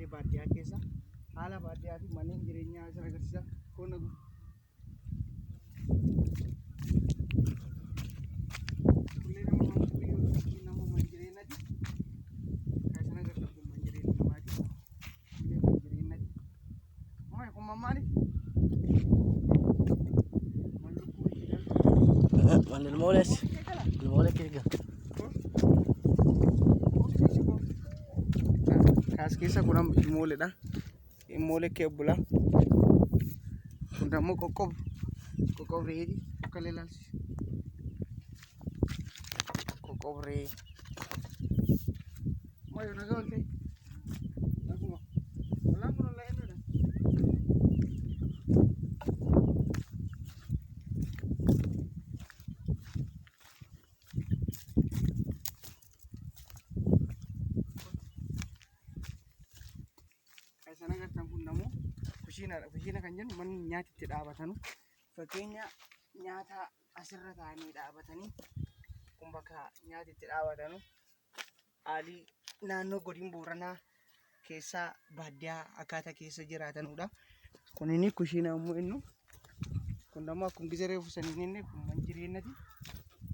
daawwadhee baadiyyaa keessa haala baadiyyaa fi manneen jireenyaa isa agarsiisa. Kun kullee nama man jireenyati kan isa agarsiisa. Kun man jireenya namaati. Kullee man jireenyati. Maal kun maali? Mana المولد المولد كده kaas keessa kun amma ilmooleedha. Ilmoolee keebbula. Kun dammoo qoqqoobreeti. Akka ilaalchi. Qoqqoobree. Maayoo nagaa ooltee. Akkuma. Walaan kun ollaa eenyudha? Kan agartan kun namoo kushiinaadha. Kushiina kan jennu manni nyaati itti dhaabatanu. Fakkeenya nyaata asirra taa'anii dhaabatanii kun bakka nyaati itti dhaabatanu. Haalli naannoo godina Booranaa keessaa baadiyyaa akkaataa keessa jiraatanudha. Kun inni kushiina immoo innu kun dammoo akkuma gisa reefu saniin inni kun man jireenyati.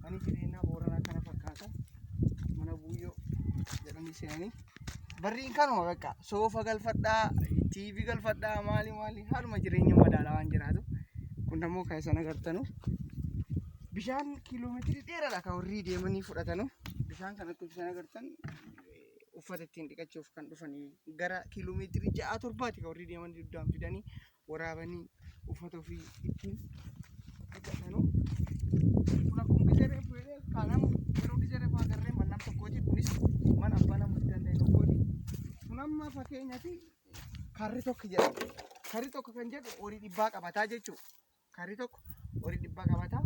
Manni jireenyaa Booranaa kana fakkaata. Mana buuyyoo jedhanii seenanii. Barriin kanuma bakka soofa galfadhaa, TV galfadhaa, maali haaluma jireenya madaalaa waan jiraatu. Kun ammoo kan isaan agartanu bishaan kiiloomeetirii dheeraadha kan warri deemanii fudhatanu. Bishaan kanatti isaan agartan uffata ittiin dhiqachuuf kan dhufanii gara kiiloomeetirii 6-7 kan warri deemanii duddaan fidanii waraabanii uffata ofii ittiin dhiqatanu. Kun akkuma gisaree fuudhee kaanamu yeroo gisaree fa'aa agarree mannaan tokkooti. Kunis mana abbaa namoota danda'e tokkooti. Kun amma fakkeenyaatti karri tokko jedhama. Karri tokko kan jedhu horii dhibbaa qabataa jechuudha. Karri tokko horii dhibbaa qabataa.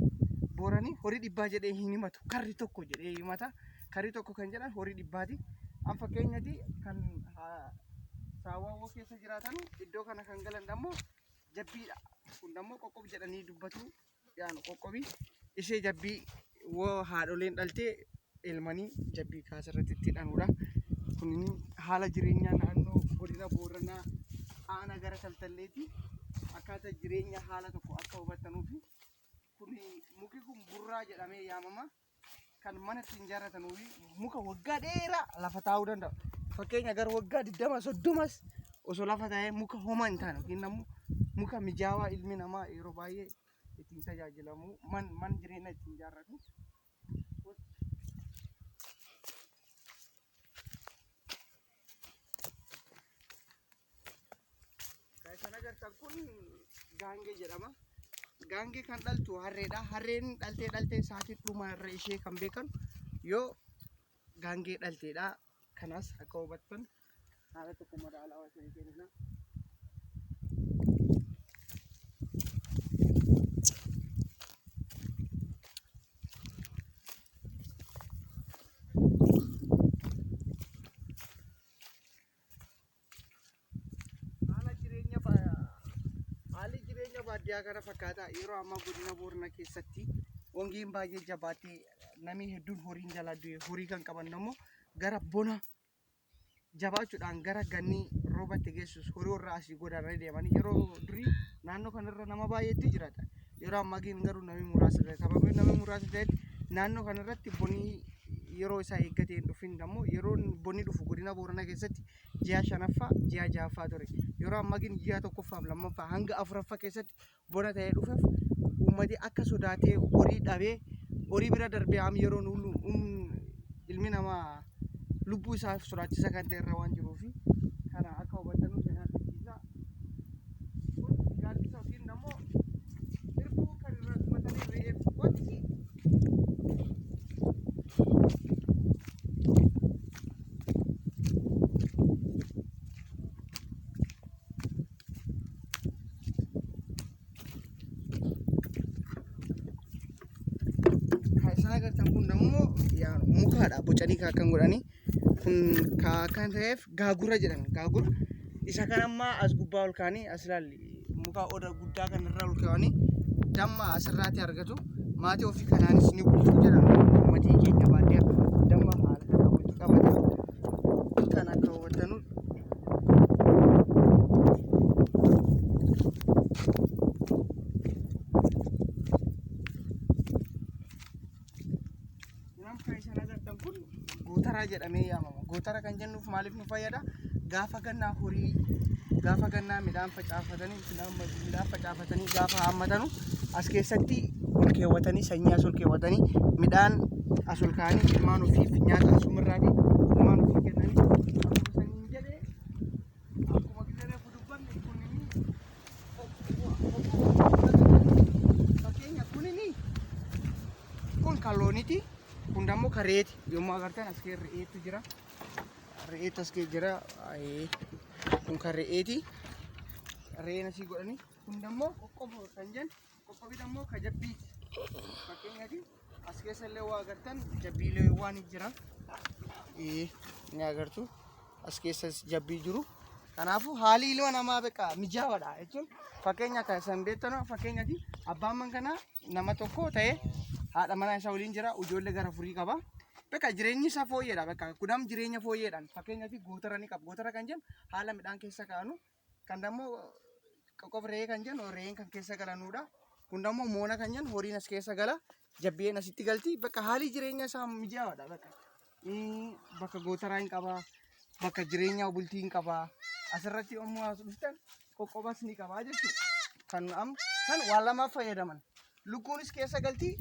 Booranii horii dhibbaa jedhee hin himatu. Karri tokko jedhee himata. Karri tokko kan jedhan horii dhibbaati. Amma fakkeenyaatti kan saawwaa keessa jiraatan iddoo kana kan galan dammoo jabbiidha. Kun dammoo qoqqob jedhanii dubbatu. Yaanu qoqqobii ishee jabbii haadholeen dhaltee elmanii jabbii kaasarratti itti hidhanudha. Kun haala jireenyaa naannoo godina Booranaa aanaa gara Taltalleetti akkaataa jireenya haala tokko akka hubattanuufi kun muki kun burraa jedhamee yaamama. Kan mana ittiin ijaarratanuufi muka waggaa dheeraa lafa taa'uu danda'a. Fakkeenya gara waggaa 20-30 osoo lafa taa'ee muka homaa hin taane yookiin ammoo muka mijaawaa ilmi namaa yeroo baay'ee ittiin tajaajilamu man jireenya ittiin ijaarratu. Kan agartan kun gaangee jedhama. Gaangee kan dhaltu harreedha. Harreen dhaltee sa'aatii dhuma irra ishee kan beekan yoo gaangee dhalteedha. Kanas akka hubattan haala tokko madaalawaa ta'e kenna. Haalli jireenya baadiyyaa kana fakkaata. Yeroo ammaa godina Booranaa keessatti hongiin baay'ee jabaatee namni hedduun horiin jalaa du'e. Horii kan qaban immoo gara bona jabaachuudhaan gara gannii roobatti geessus horii irraa asii godaananii deemanii yeroo durii naannoo kanarra nama baay'eetu jiraata. Yeroo ammaa garuu namni muraasa ta'e. Sababii namni muraasa ta'etti naannoo kanarratti bonii yeroo isaa eeggatee hin dhufin immoo yeroo bonni dhufu godina Booranaa keessatti ji'a 5ffaa ji'a 6ffaa ture. Yeroo ammaa ji'a 1ffaaf 2ffaa hanga 4ffaa keessatti bona ta'ee dhufeef uummati akka sodaatee horii dhabee horii bira darbee am yeroo ilmi namaa lubbuu isaaf sodaachisa kan ta'e irra waan jiruufi kana akka hubattan nuti agarsiisa. Kun gaaddisa yookiin immoo hirbuu kan irra matanii re'eef wanti kan agartan kun immoo mukaadha. Bocanii kan godhanii kun kan ta'eef gaagura jedhama. Gaagura isa kan amma as gubbaa ol kaanii as ilaalli muka oda guddaa kan irra ol kaanii damma asirraatti argatu. Maatii ofii kanaanis ni bulchuu jedhama. Uummatii keenya baadiyyaa damma haala kanaa walitti qabata. Kan akka hubattanu jedhamee yaamama. Gootara kan jennuuf maaliif nu fayyada? Gaafa gannaa horii gaafa gannaa midhaan facaafatanii gaafa haammatanu as keessatti ol keewwatanii sanyii as ol keewwatanii midhaan as ol kaa'anii ilmaan ofiif nyaata asumirraatii ilmaan ofii kennanii akkuma saniin jedhee akkuma gillee dubbanne fakkeenya kun kan looniiti kun dammoo kan re'eeti. Yommuu agartan as kee re'eetu jira. Re'eetu as kee jira. Kun kan re'eeti. Re'een asii godhanii kun dammoo qoqqobo kan jennu qoqqobi dammoo kan jabbiiti. Fakkeenyaaf as keessa illee waa agartan jabbiilee waan jira. Ni agartu as keessa jabbii jiru. Kanaafuu haalli ilma namaa beekaa mijaawaadha jechuun fakkeenya kan isaan beektanu fakkeenyaaf abbaan manaa nama tokko ta'ee haadha manaa isaa waliin jira ijoollee gara afurii qaba. Beekaa jireenyi isaa fooyyeedha. Beekaa kudam jireenya fooyyeedhaan fakkeenyaaf gootara ni qaba. Gootara kan jennu haala midhaan keessa kaa'anu kan dammoo qoqqob re'ee kan jennu re'een kan keessa galanuudha. Kun dammoo moona kan jennu horiin as keessa gala jabbiin asitti galti. Beekaa haalli jireenya isaa mijaawaadha. Beekaa bakka gootaraa hin qaba. Bakka jireenya bultii hin qaba. Asirratti yommuu as dhuftan qoqqobas ni qaba jechuudha. Kan waan lamaaf fayyadaman. Lukkuunis keessa galti.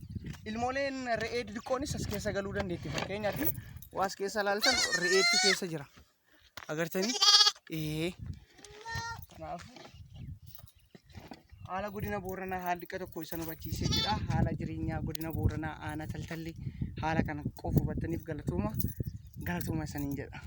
Ilmooleen re'ee xixiqqoonis as keessa galuu dandeetti. Fakkeenyaaf waa as keessa ilaaltan re'eetti keessa jira. Agartanii? Kanaafuu haala godina Booranaa haalli xiqqaa tokko isa hubachiisee jira. Haala jireenyaa godina Booranaa aanaa Taltallee haala kana qofa hubattaniif galatooma isaniin jedha.